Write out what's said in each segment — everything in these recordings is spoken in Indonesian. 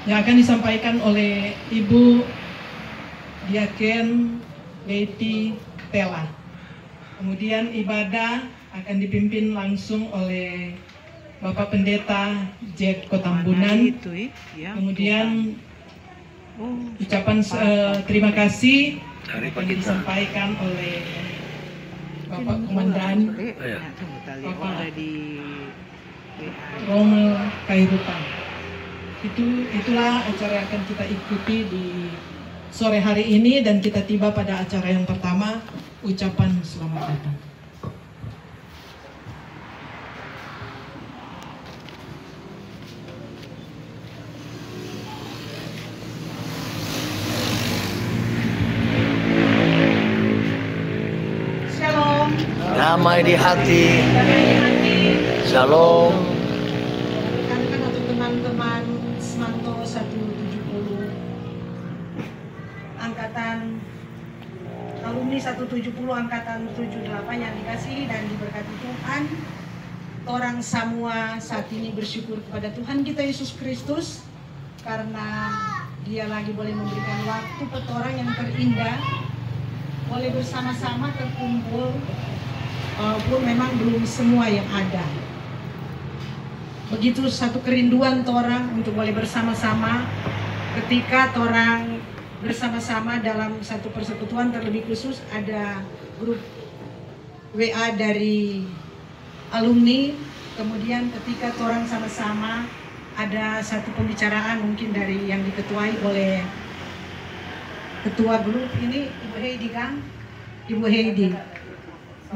yang akan disampaikan oleh Ibu Diaken Leiti Tela. Kemudian ibadah akan dipimpin langsung oleh Bapak Pendeta Jack Kotambunan. Kemudian ucapan terima kasih akan disampaikan oleh Bapak Komandan Bapak Romel Kairupan. Itulah acara yang akan kita ikuti di sore hari ini, dan kita tiba pada acara yang pertama, ucapan selamat datang. Shalom. Damai di hati. Shalom. Rekan-rekan atau teman-teman Semanto 170 angkatan alumni 170 angkatan 78 yang dikasihi dan diberkati Tuhan. Orang semua saat ini bersyukur kepada Tuhan kita Yesus Kristus karena Dia lagi boleh memberikan waktu buat orang yang terindah, boleh bersama-sama terkumpul walaupun memang belum semua yang ada. Begitu satu kerinduan orang untuk boleh bersama-sama ketika orang bersama-sama dalam satu persekutuan, terlebih khusus ada grup WA dari alumni. Kemudian ketika orang sama-sama ada satu pembicaraan mungkin dari yang diketuai oleh ketua grup ini, Ibu Heidi kan? Ibu Heidi.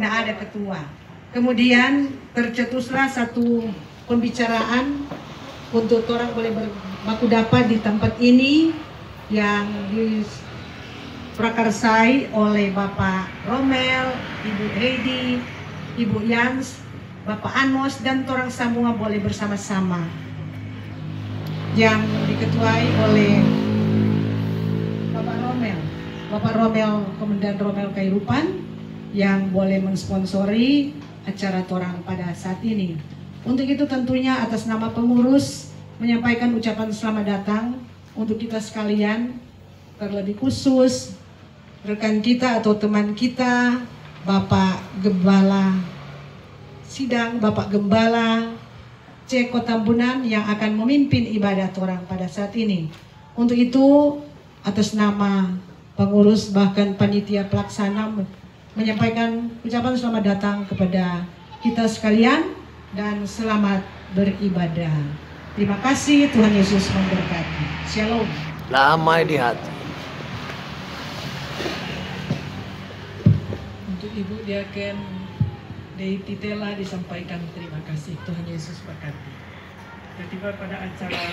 Nah, ada ketua. Kemudian tercetuslah satu pembicaraan untuk orang boleh berbaku dapat di tempat ini yang diprakarsai oleh Bapak Romel, Ibu Heidi, Ibu Yans, Bapak Amos, dan orang semua boleh bersama-sama, yang diketuai oleh Bapak Romel, Komandan Romel Kairupan, yang boleh mensponsori acara torang pada saat ini. Untuk itu tentunya atas nama pengurus menyampaikan ucapan selamat datang untuk kita sekalian, terlebih khusus rekan kita atau teman kita, Bapak Gembala Sidang, Bapak Gembala C. Kotambunan yang akan memimpin ibadah torang pada saat ini. Untuk itu atas nama pengurus bahkan panitia pelaksana menyampaikan ucapan selamat datang kepada kita sekalian dan selamat beribadah. Terima kasih, Tuhan Yesus memberkati. Shalom. Damai di hati. Untuk Ibu Diaken Leiti Tela disampaikan terima kasih, Tuhan Yesus berkati. Kita tiba pada acara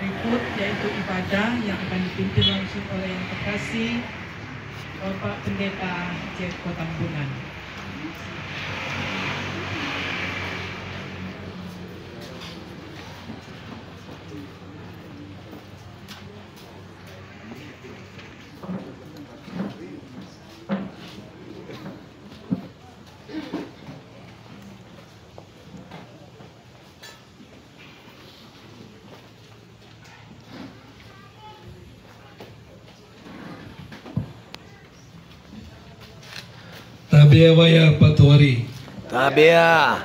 berikut, yaitu ibadah yang akan dipimpin langsung oleh yang terkasih Bapak Pendeta Jack Kotambunan. Tabea waya patuari. Tabea.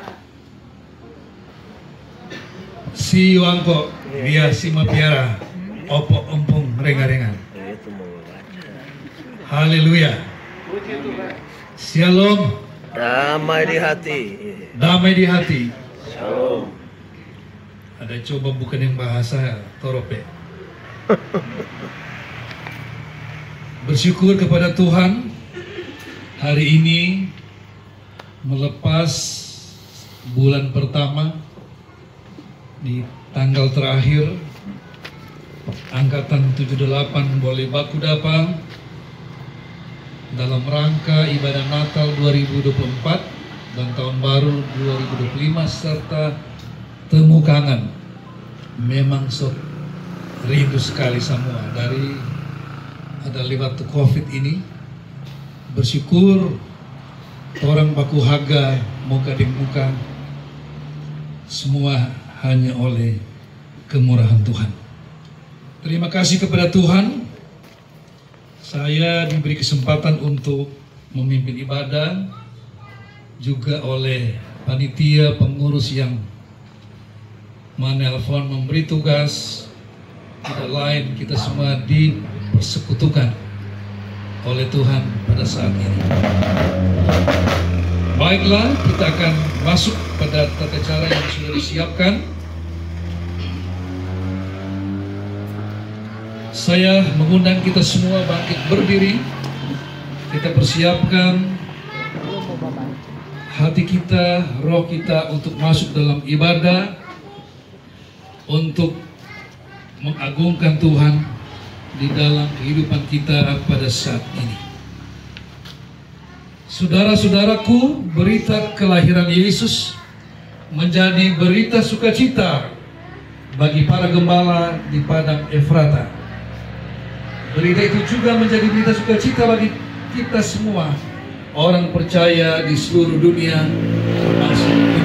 Si wangko via si mapiara opo empung renga-rengan. Haleluya. Shalom. Damai di hati. Damai di hati. Shalom. Ada coba bukan yang bahasa torope. Bersyukur kepada Tuhan. Hari ini melepas bulan pertama di tanggal terakhir Angkatan 78 boleh baku dapat dalam rangka ibadah Natal 2024 dan Tahun Baru 2025 serta temu kangen. Memang sok rindu sekali semua dari ada lewat COVID ini. Bersyukur orang baku haga muka di muka semua hanya oleh kemurahan Tuhan. Terima kasih kepada Tuhan, saya diberi kesempatan untuk memimpin ibadah, juga oleh panitia pengurus yang menelpon memberi tugas. Tidak lain, kita semua dipersekutukan oleh Tuhan pada saat ini. Baiklah, kita akan masuk pada tata cara yang sudah disiapkan. Saya mengundang kita semua bangkit berdiri. Kita persiapkan hati kita, roh kita untuk masuk dalam ibadah, untuk mengagungkan Tuhan di dalam kehidupan kita pada saat ini. Saudara-saudaraku, berita kelahiran Yesus menjadi berita sukacita bagi para gembala di padang Efrata. Berita itu juga menjadi berita sukacita bagi kita semua, orang percaya di seluruh dunia, termasuk kita.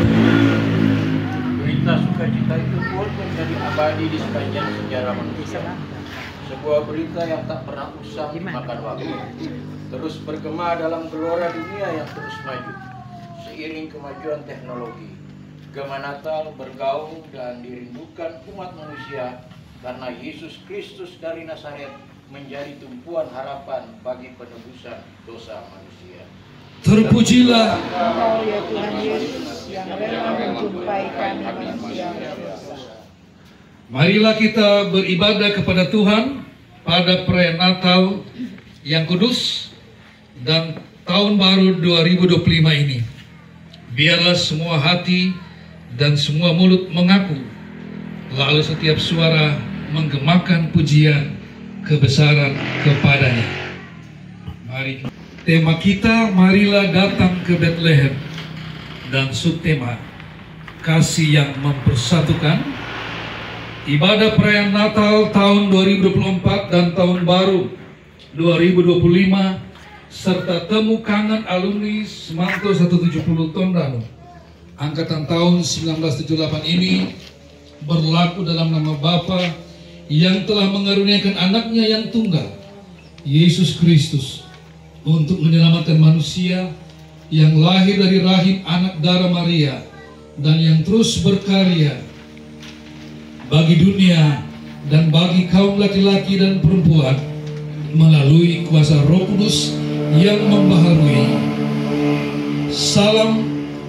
Berita sukacita itu pun menjadi abadi di sepanjang sejarah manusia. Sebuah berita yang tak pernah usang dimakan waktu, terus bergema dalam gelora dunia yang terus maju. Seiring kemajuan teknologi, gema Natal bergaung dan dirindukan umat manusia karena Yesus Kristus dari Nazaret menjadi tumpuan harapan bagi penebusan dosa manusia. Terpujilah Engkau ya Tuhan Yesus yang rela menjumpai kami manusia. Marilah kita beribadah kepada Tuhan pada perayaan Natal yang kudus dan tahun baru 2025 ini. Biarlah semua hati dan semua mulut mengaku, lalu setiap suara menggemakan pujian kebesaran kepadanya. Mari. Tema kita, marilah datang ke Bethlehem, dan subtema, kasih yang mempersatukan. Ibadah perayaan Natal tahun 2024 dan tahun baru 2025 serta temu kangen alumni Semanto 170 Tondano angkatan tahun 1978 ini berlaku dalam nama Bapa yang telah mengaruniakan anaknya yang tunggal, Yesus Kristus, untuk menyelamatkan manusia yang lahir dari rahim anak darah Maria dan yang terus berkarya bagi dunia dan bagi kaum laki-laki dan perempuan melalui kuasa Roh Kudus yang membaharui. Salam,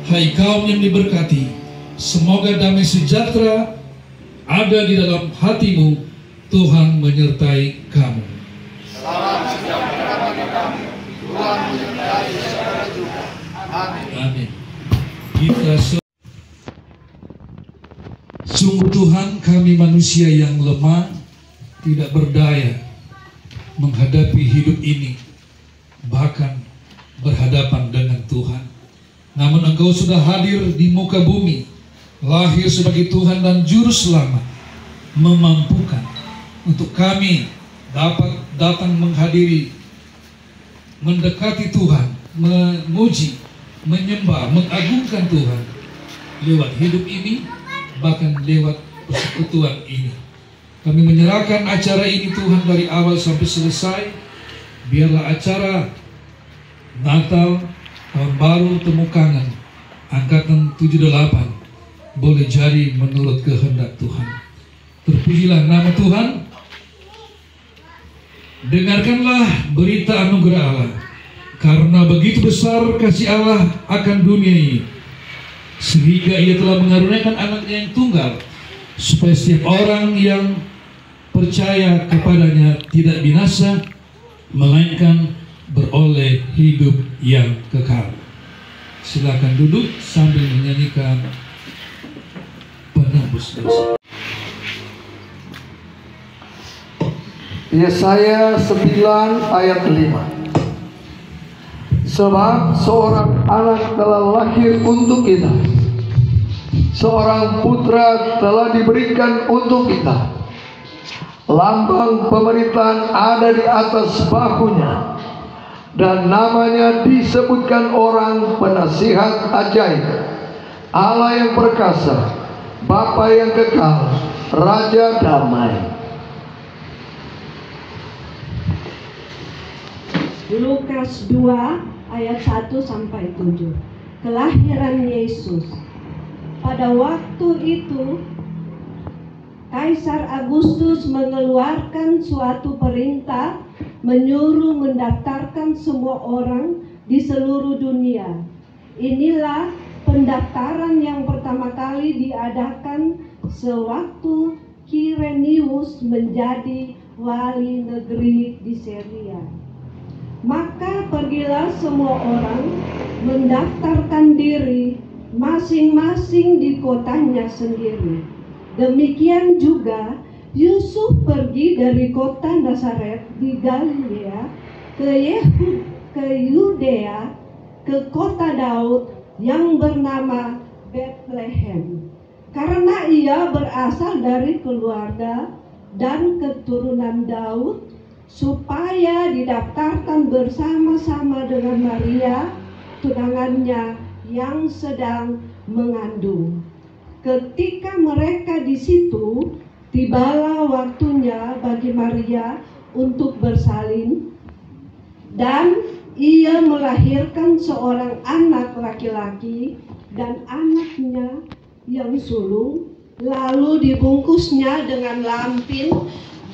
hai kaum yang diberkati, semoga damai sejahtera ada di dalam hatimu. Tuhan menyertai kamu. Salam sejahtera bagi kami. Tuhan menyertai saudara juga. Amin. Amin. Kita sungguh Tuhan, kami manusia yang lemah, tidak berdaya menghadapi hidup ini, bahkan berhadapan dengan Tuhan. Namun Engkau sudah hadir di muka bumi, lahir sebagai Tuhan dan Juru Selamat, memampukan untuk kami dapat datang menghadiri, mendekati Tuhan, memuji, menyembah, mengagungkan Tuhan lewat hidup ini, bahkan lewat persekutuan ini. Kami menyerahkan acara ini Tuhan dari awal sampai selesai. Biarlah acara Natal, Tahun Baru, Temu Kangen angkatan 78 boleh jadi menurut kehendak Tuhan. Terpujilah nama Tuhan. Dengarkanlah berita anugerah Allah, karena begitu besar kasih Allah akan dunia ini, sehingga Ia telah mengaruniakan anaknya yang tunggal, supaya setiap orang yang percaya kepadanya tidak binasa, melainkan beroleh hidup yang kekal. Silakan duduk sambil menyanyikan penebus dosa. Yesaya 9 ayat 5. Sebab seorang anak telah lahir untuk kita, seorang putra telah diberikan untuk kita. Lambang pemerintahan ada di atas bahunya, dan namanya disebutkan Orang Penasihat Ajaib, Allah yang perkasa, Bapa yang kekal, Raja damai. Lukas 2 ayat 1-7. Kelahiran Yesus. Pada waktu itu Kaisar Agustus mengeluarkan suatu perintah menyuruh mendaftarkan semua orang di seluruh dunia. Inilah pendaftaran yang pertama kali diadakan sewaktu Kirenius menjadi wali negeri di Syria. Maka pergilah semua orang mendaftarkan diri masing-masing di kotanya sendiri. Demikian juga Yusuf pergi dari kota Nazaret di Galilea ke Yudea, ke kota Daud yang bernama Bethlehem, karena ia berasal dari keluarga dan keturunan Daud, supaya didaftarkan bersama-sama dengan Maria, tunangannya yang sedang mengandung. Ketika mereka di situ, tibalah waktunya bagi Maria untuk bersalin, dan ia melahirkan seorang anak laki-laki dan anaknya yang sulung, lalu dibungkusnya dengan lampin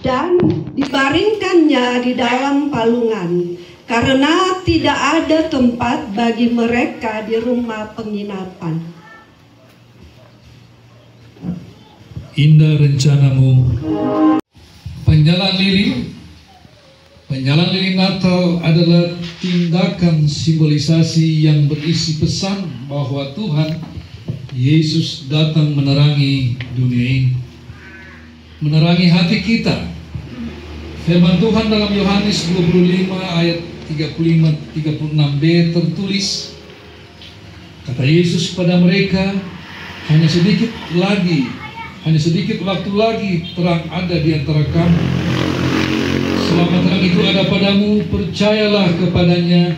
dan dibaringkannya di dalam palungan, karena tidak ada tempat bagi mereka di rumah penginapan. Indah rencanamu. Penyalaan lilin Natal adalah tindakan simbolisasi yang berisi pesan bahwa Tuhan Yesus datang menerangi dunia ini, menerangi hati kita. Firman Tuhan dalam Yohanes 25 ayat 35-36b tertulis, kata Yesus kepada mereka, hanya sedikit waktu lagi terang ada di antara kamu. Selama terang itu ada padamu, percayalah kepadanya,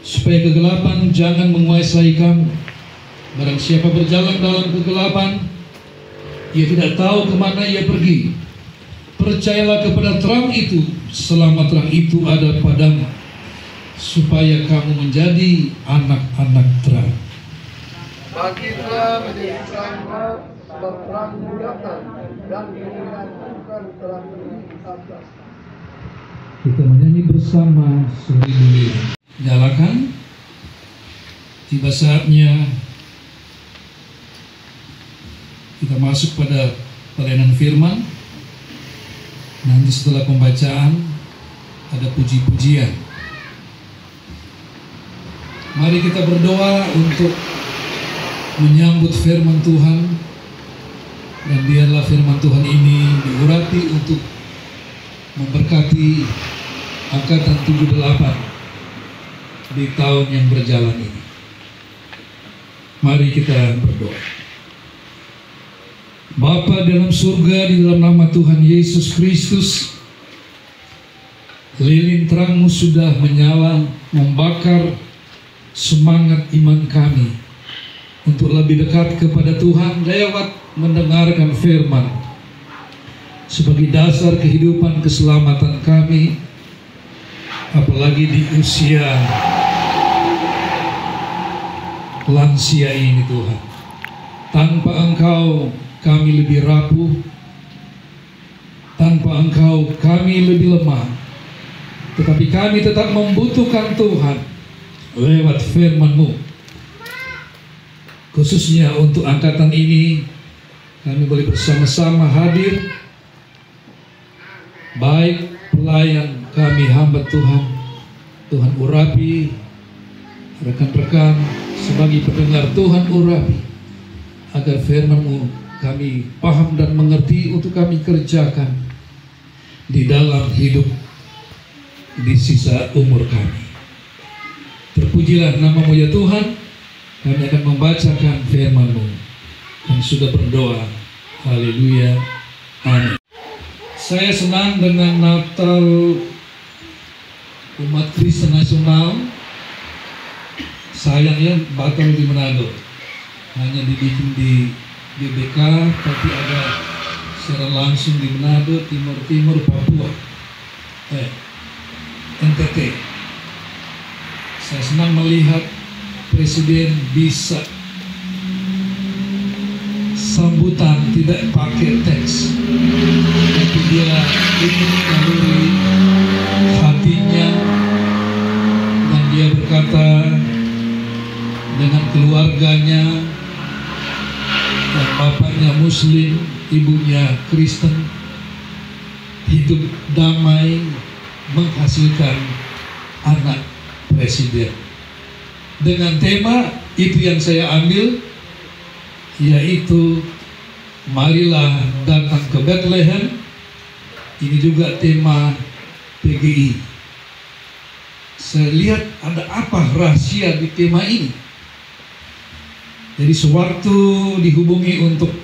supaya kegelapan jangan menguasai kamu. Barang siapa berjalan dalam kegelapan, ia tidak tahu kemana ia pergi. Percayalah kepada terang itu, selama terang itu ada padamu, supaya kamu menjadi anak-anak terang. Bangkitlah menjadi terang, sebab terangmu datang, dan kemuliaan Tuhan telah berdiri di atas. Kita menyanyi bersama Seribu Lilin. Nyalakan. Tiba saatnya kita masuk pada pelayanan firman. Nanti setelah pembacaan ada puji-pujian. Mari kita berdoa untuk menyambut firman Tuhan, dan biarlah firman Tuhan ini diurapi untuk memberkati angkatan 78 di tahun yang berjalan ini. Mari kita berdoa. Bapa dalam surga, di dalam nama Tuhan Yesus Kristus, lilin terang-Mu sudah menyala, membakar semangat iman kami untuk lebih dekat kepada Tuhan lewat mendengarkan firman sebagai dasar kehidupan keselamatan kami, apalagi di usia lansia ini Tuhan. Tanpa Engkau kami lebih rapuh, tanpa Engkau kami lebih lemah, tetapi kami tetap membutuhkan Tuhan lewat firman-Mu. Khususnya untuk angkatan ini, kami boleh bersama-sama hadir, baik pelayan kami hamba Tuhan, Tuhan urapi, rekan-rekan sebagai pendengar Tuhan urapi, agar firman-Mu kami paham dan mengerti untuk kami kerjakan di dalam hidup di sisa umur kami. Terpujilah nama-Mu ya Tuhan. Kami akan membacakan firman-Mu dan sudah berdoa. Haleluya. Amin. Saya senang dengan Natal umat Kristen nasional. Sayangnya batal di Manado. Hanya dibikin di GBK, tapi ada secara langsung di Manado, Timur Papua, NTT. Saya senang melihat Presiden bisa sambutan tidak pakai teks, tapi dia ingin melalui hatinya, dan dia berkata dengan keluarganya, dan bapaknya Muslim, ibunya Kristen, hidup damai menghasilkan anak presiden. Dengan tema itu yang saya ambil, yaitu marilah datang ke Bethlehem. Ini juga tema PGI. Saya lihat ada apa rahasia di tema ini. Jadi sewaktu dihubungi untuk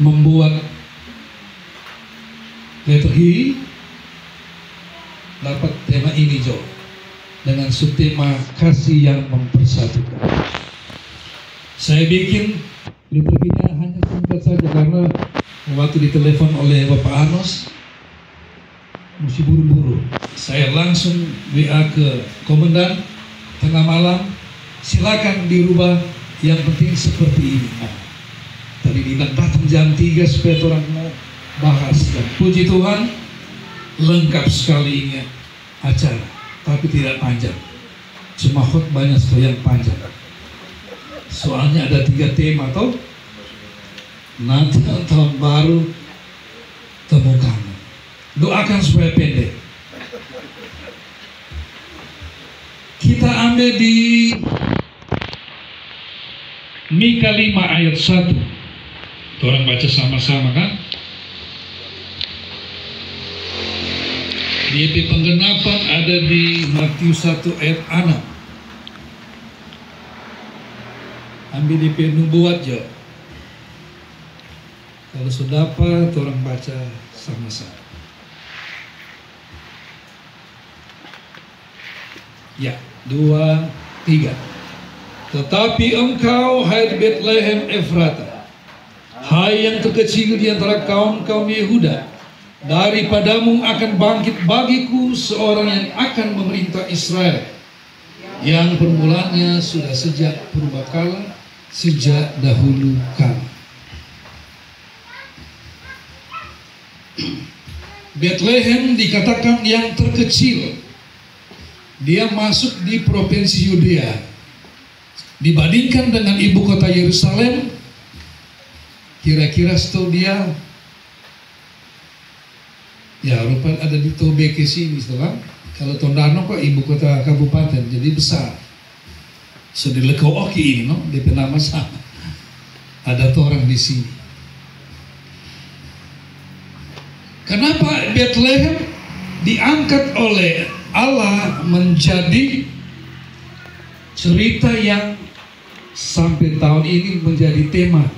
membuat liturgi, dapat tema ini Jo, dengan subtema kasih yang mempersatukan. Saya bikin liturginya hanya singkat saja karena waktu ditelepon oleh Bapak Anos mesti buru-buru. Saya langsung WA ke komandan tengah malam, silakan dirubah, yang penting seperti ini. Tadi dibilang datang jam 3 supaya orang mau bahas, dan puji Tuhan lengkap sekali ini acara, tapi tidak panjang. Cuma khotbahnya yang panjang. Soalnya ada 3 tema toh. Natal, tahun baru, temu kangen. Doakan supaya pendek. Kita ambil di Mika 5 ayat 1. Orang baca sama-sama kan? Di EP penggenapan ada di Matius 1 ayat 6. Ambil di EP nubuat Jo. Kalau sudah dapat, orang baca sama-sama. Ya, 2, 3. Tetapi engkau, hai Bethlehem Efrata, hai yang terkecil di antara kaum-kaum Yehuda, daripadamu akan bangkit bagiku seorang yang akan memerintah Israel, yang permulaannya sudah sejak purbakala, sejak dahulu kala. Bethlehem dikatakan yang terkecil. Dia masuk di provinsi Yudea. Dibandingkan dengan ibu kota Yerusalem, kira-kira setahu dia, ya rupanya ada di Tobe ke sini, setelah kalau Tondano kok ibu kota kabupaten, jadi besar. So di Lekau Oki ini, no, DP nama sama. Ada orang di sini. Kenapa Bethlehem diangkat oleh Allah menjadi cerita yang sampai tahun ini menjadi tema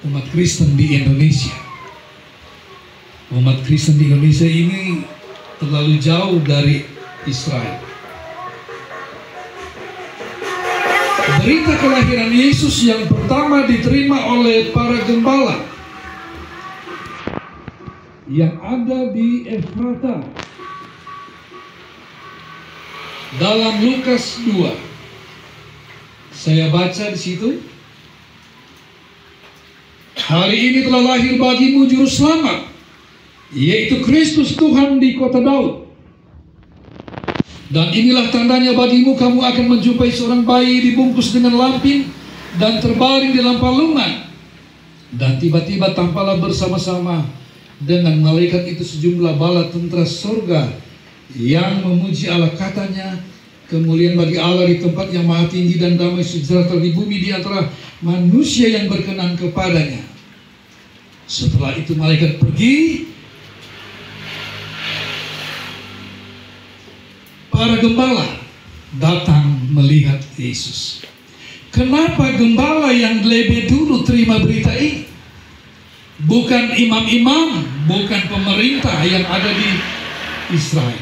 umat Kristen di Indonesia. Umat Kristen di Indonesia ini terlalu jauh dari Israel. Berita kelahiran Yesus yang pertama diterima oleh para gembala yang ada di Efrata dalam Lukas 2. Saya baca di situ. Hari ini telah lahir bagimu juru selamat, yaitu Kristus Tuhan di kota Daud. Dan inilah tandanya bagimu, kamu akan menjumpai seorang bayi dibungkus dengan lampin dan terbaring di dalam palungan. Dan tiba-tiba tampaklah bersama-sama dengan malaikat itu sejumlah bala tentara surga yang memuji Allah, katanya, kemuliaan bagi Allah di tempat yang maha tinggi dan damai sejahtera di bumi di antara manusia yang berkenan kepadanya. Setelah itu malaikat pergi. Para gembala datang melihat Yesus. Kenapa gembala yang lebih dulu terima berita ini? Bukan imam-imam, bukan pemerintah yang ada di Israel.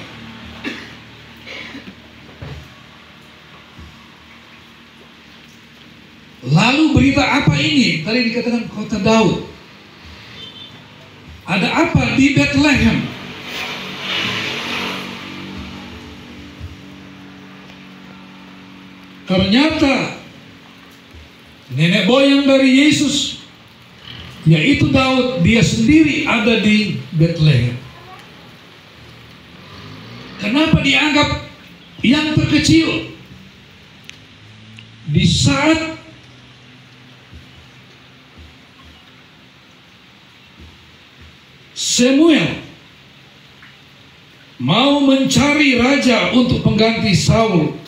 Lalu berita apa ini? Tadi dikatakan kota Daud. Ada apa di Bethlehem? Ternyata nenek moyang dari Yesus, yaitu Daud, dia sendiri ada di Bethlehem. Kenapa dianggap yang terkecil? Di saat Samuel mau mencari raja untuk pengganti Saul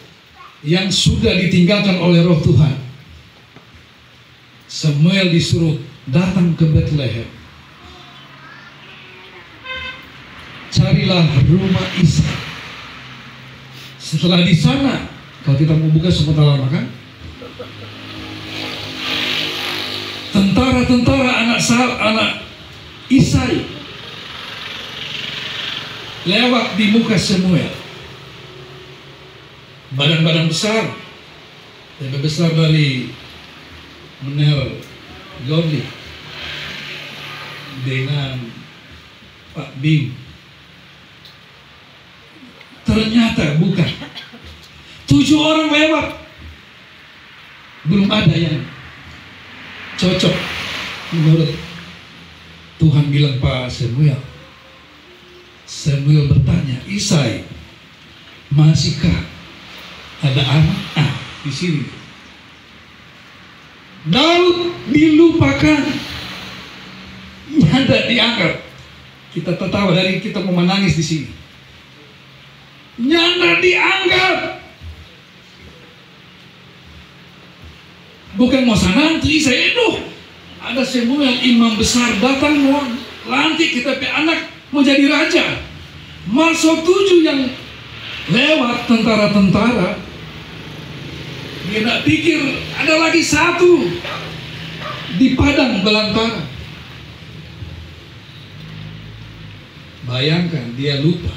yang sudah ditinggalkan oleh Roh Tuhan, Samuel disuruh datang ke Bethlehem. Carilah rumah Isai. Setelah di sana, kalau kita membuka sebentar lama kan, tentara-tentara anak Isai lewat di muka Samuel. Badan-badan besar, lebih besar dari Menel Goli dengan Pak Bim. Ternyata bukan. 7 orang lewat, belum ada yang cocok menurut Tuhan. Bilang Pak Samuel. Samuel bertanya, Isai, masihkah ada anak? Di sini Daud dilupakan, tidak dianggap. Kita tertawa dari kita mau menangis di sini. Nyanda dianggap. Bukan mau sanantu Isai itu. Ada Samuel imam besar datang mau lantik kita pe anak mau jadi raja. Masuk 7 yang lewat tentara-tentara. Dia tidak pikir ada lagi 1 di padang belantara. Bayangkan dia lupa.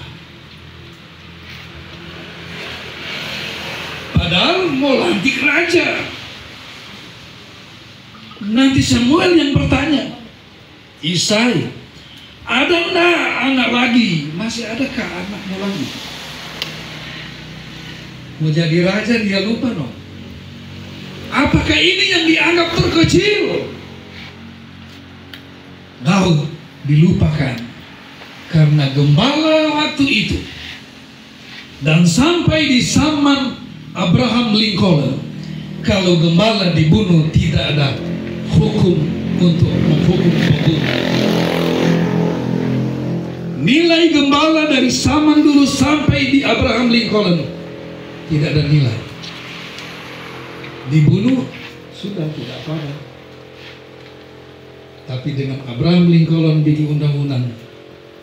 Padahal mau lantik raja. Nanti Samuel yang bertanya, Isai, ada enggak anak lagi? Masih adakah anakmu lagi? Mau jadi raja dia lupa dong. Apakah ini yang dianggap terkecil? Daud dilupakan karena gembala waktu itu. Dan sampai di zaman Abraham Lincoln, kalau gembala dibunuh tidak ada hukum untuk menghukum pembunuh. Nilai gembala dari zaman dulu sampai di Abraham Lincoln tidak ada nilai. Dibunuh sudah tidak apa-apa. Tapi dengan Abraham Lincoln bikin undang-undang,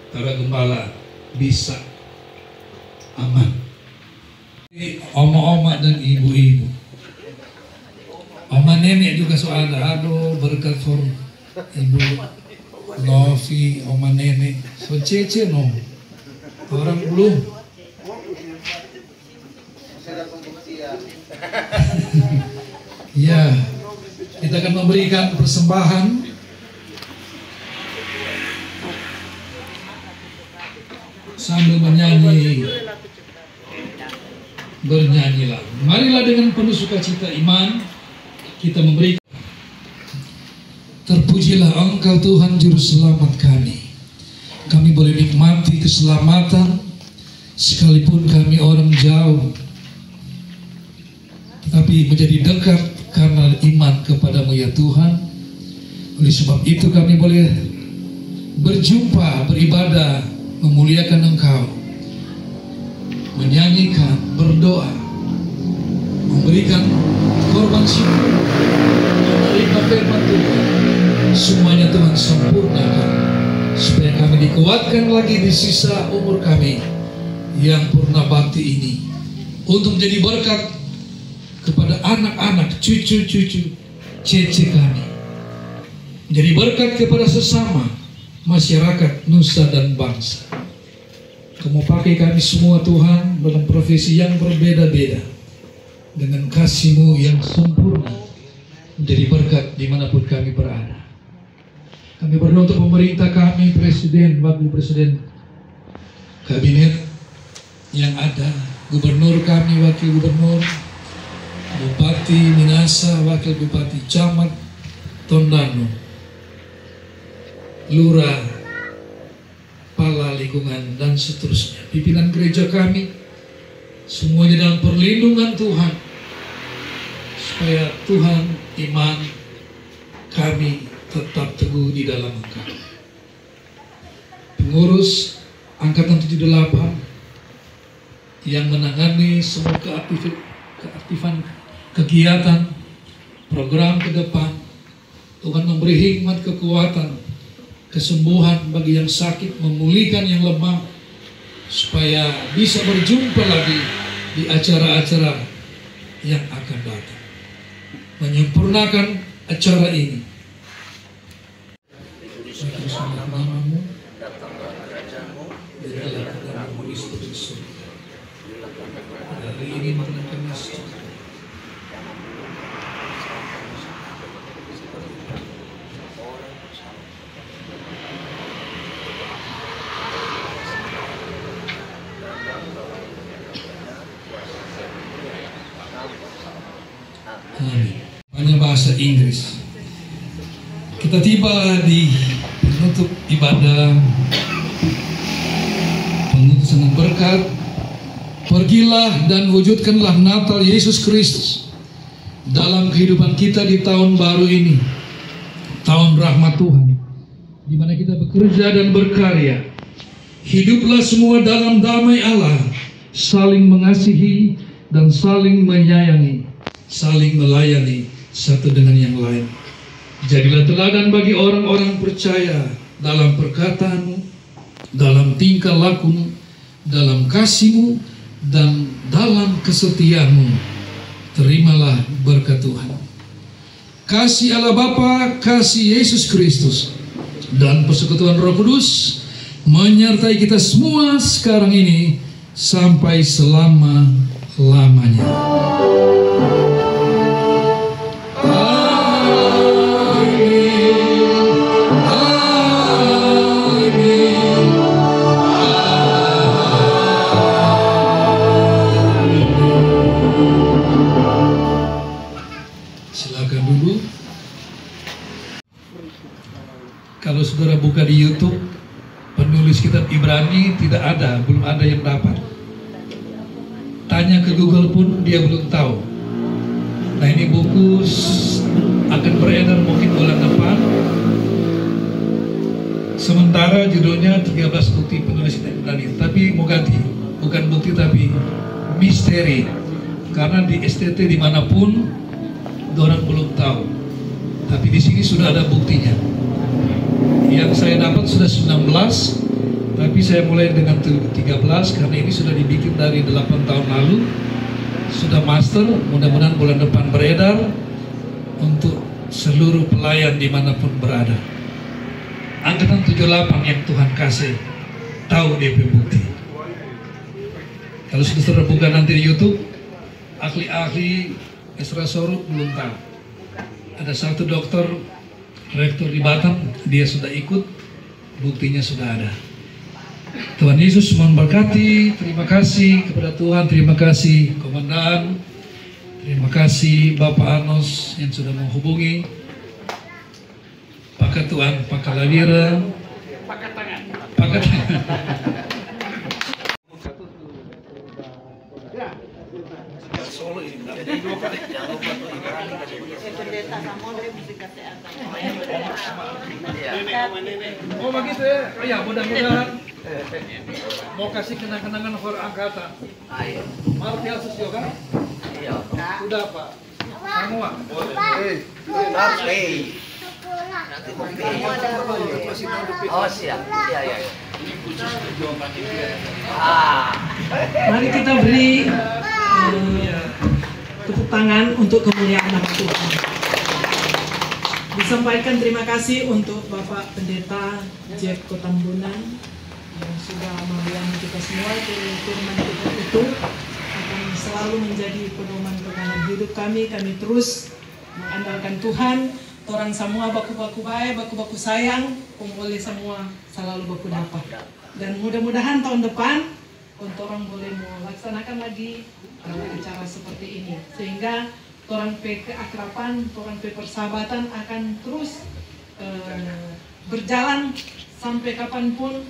para gembala bisa aman. Oma-oma dan ibu-ibu, oma nenek juga soal ada. Aduh, berkat for ibu Novi, oma nenek, so cece no, orang belum. Ya, kita akan memberikan persembahan. Sambil menyanyi, bernyanyilah. Marilah dengan penuh sukacita iman kita memberikan. Terpujilah Engkau Tuhan Juru Selamat kami. Kami boleh nikmati keselamatan sekalipun kami orang jauh, tetapi menjadi dekat karena iman kepadamu ya Tuhan. Oleh sebab itu kami boleh berjumpa, beribadah, memuliakan Engkau, menyanyikan, berdoa, memberikan korban syukur, menerima firman Tuhan. Semuanya Tuhan sempurnakan supaya kami dikuatkan lagi di sisa umur kami yang purna bakti ini untuk menjadi berkat kepada anak-anak, cucu-cucu, cece kami, menjadi berkat kepada sesama masyarakat, nusa dan bangsa. Kamu pakai kami semua Tuhan dalam profesi yang berbeda-beda dengan kasih-Mu yang sempurna, menjadi berkat dimanapun kami berada. Kami berdoa untuk pemerintah kami, presiden, wakil presiden, kabinet yang ada, gubernur kami, wakil gubernur, Bupati Minasa, Wakil Bupati Camat Tondano, Lurah, Kepala Lingkungan, dan seterusnya. Pimpinan gereja kami, semuanya dalam perlindungan Tuhan, supaya Tuhan iman kami tetap teguh di dalam Engkau. Pengurus Angkatan 78 yang menangani semua keaktifan kegiatan program ke depan, Tuhan memberi hikmat, kekuatan, kesembuhan bagi yang sakit, memulihkan yang lemah, supaya bisa berjumpa lagi di acara-acara yang akan datang, menyempurnakan acara ini. Namamu, hari ini mengenangkan Yesus. Hanya bahasa Inggris. Kita tiba di penutup ibadah, penutusan berkat. Pergilah dan wujudkanlah Natal Yesus Kristus dalam kehidupan kita di tahun baru ini, tahun rahmat Tuhan, di mana kita bekerja dan berkarya. Hiduplah semua dalam damai Allah, saling mengasihi dan saling menyayangi, saling melayani satu dengan yang lain. Jadilah teladan bagi orang-orang percaya dalam perkataanmu, dalam tingkah lakumu, dalam kasihmu, dan dalam kesetiaanmu. Terimalah berkat Tuhan. Kasih Allah Bapa, kasih Yesus Kristus, dan persekutuan Roh Kudus menyertai kita semua sekarang ini sampai selama-lamanya. Kalau saudara buka di YouTube, penulis kitab Ibrani tidak ada, belum ada yang dapat. Tanya ke Google pun dia belum tahu. Nah, ini buku akan beredar mungkin bulan depan. Sementara judulnya 13 bukti penulis kitab Ibrani, tapi mau ganti, bukan bukti tapi misteri. Karena di STT dimanapun, orang belum tahu. Tapi di sini sudah ada buktinya. Yang saya dapat sudah 19, tapi saya mulai dengan 13 karena ini sudah dibikin dari 8 tahun lalu, sudah master. Mudah-mudahan bulan depan beredar untuk seluruh pelayan dimanapun berada. Angkatan 78 yang Tuhan kasih tahu DP bukti. Kalau sudah terbuka nanti di YouTube, ahli-ahli Esra Soruk belum tahu. Ada satu dokter rektor di Batam, dia sudah ikut, buktinya sudah ada. Tuhan Yesus memberkati. Terima kasih kepada Tuhan, terima kasih Komandan, terima kasih Bapak Anos yang sudah menghubungi, Pak Ketuan, Pak Kalawira, Pak Oh begitu ya? Oh ya, mudah-mudahan mau kasih kenang-kenangan for angkatan. Martiasus juga? Iya. Sudah Pak. Semua. Boleh. Nanti oh siap. Iya. Mari kita beri tepuk tangan untuk kemuliaan nama Tuhan. Disampaikan terima kasih untuk Bapak Pendeta Jack Kotambunan yang sudah melayani kita semua. Firman kita itu akan selalu menjadi pedoman pegangan hidup kami. Kami terus mengandalkan Tuhan. Orang semua baku-baku baik, baku-baku sayang, kumpulnya semua selalu baku dapat. Dan mudah-mudahan tahun depan untuk orang boleh melaksanakan lagi acara seperti ini, sehingga orang keakraban, orang persahabatan akan terus berjalan sampai kapanpun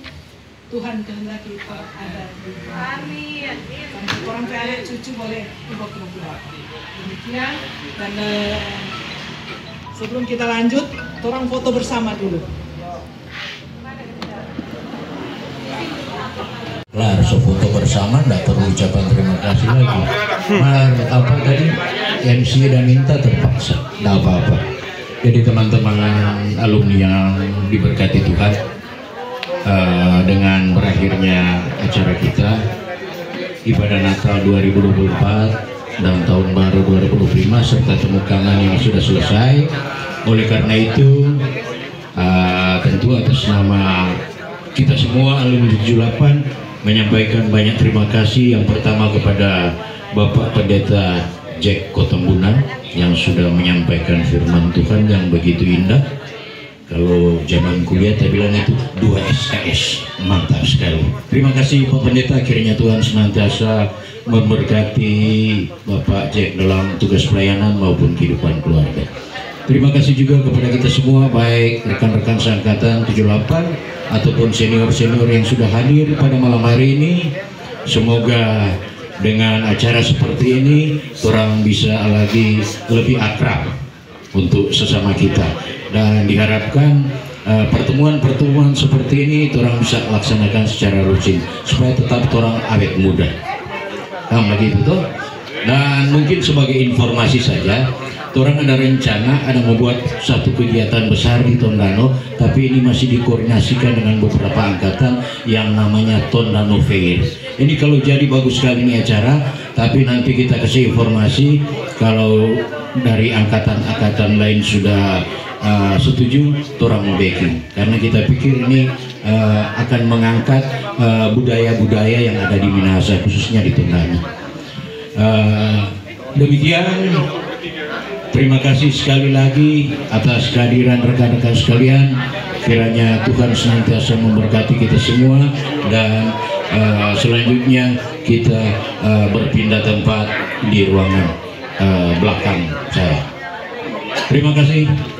Tuhan kehendaki ada di amin. Sampai orang anak cucu boleh ikut keluar. Demikian, dan sebelum kita lanjut, orang foto bersama dulu. Lah, foto bersama, nggak perlu ucapan terima kasih lagi. Apa tadi? MC dan minta terpaksa, nggak apa-apa. Jadi teman-teman alumni yang diberkati Tuhan, dengan berakhirnya acara kita ibadah Natal 2024 dan tahun baru 2025 serta temu kangen yang sudah selesai. Oleh karena itu, tentu atas nama kita semua alumni 78 menyampaikan banyak terima kasih. Yang pertama kepada Bapak Pendeta Jack Kotembunan yang sudah menyampaikan firman Tuhan yang begitu indah. Kalau zaman kuliah saya bilang itu 2 SKS, mantap sekali. Terima kasih Pak Pendeta, akhirnya Tuhan senantiasa memberkati Bapak Jack dalam tugas pelayanan maupun kehidupan keluarga. Terima kasih juga kepada kita semua, baik rekan-rekan seangkatan 78 ataupun senior-senior yang sudah hadir pada malam hari ini. Semoga dengan acara seperti ini orang bisa lagi lebih akrab untuk sesama kita, dan diharapkan pertemuan-pertemuan seperti ini orang bisa laksanakan secara rutin supaya tetap orang awet muda. Begitu tuh. Dan mungkin sebagai informasi saja, orang ada rencana membuat satu kegiatan besar di Tondano, tapi ini masih dikoordinasikan dengan beberapa angkatan yang namanya Tondano Fair. Ini kalau jadi bagus sekali ini acara, tapi nanti kita kasih informasi kalau dari angkatan-angkatan lain sudah setuju, orang backing, karena kita pikir ini akan mengangkat budaya-budaya yang ada di Minahasa, khususnya di Tondano. Demikian, terima kasih sekali lagi atas kehadiran rekan-rekan sekalian. Kiranya Tuhan senantiasa memberkati kita semua, dan selanjutnya kita berpindah tempat di ruangan belakang saya. Terima kasih.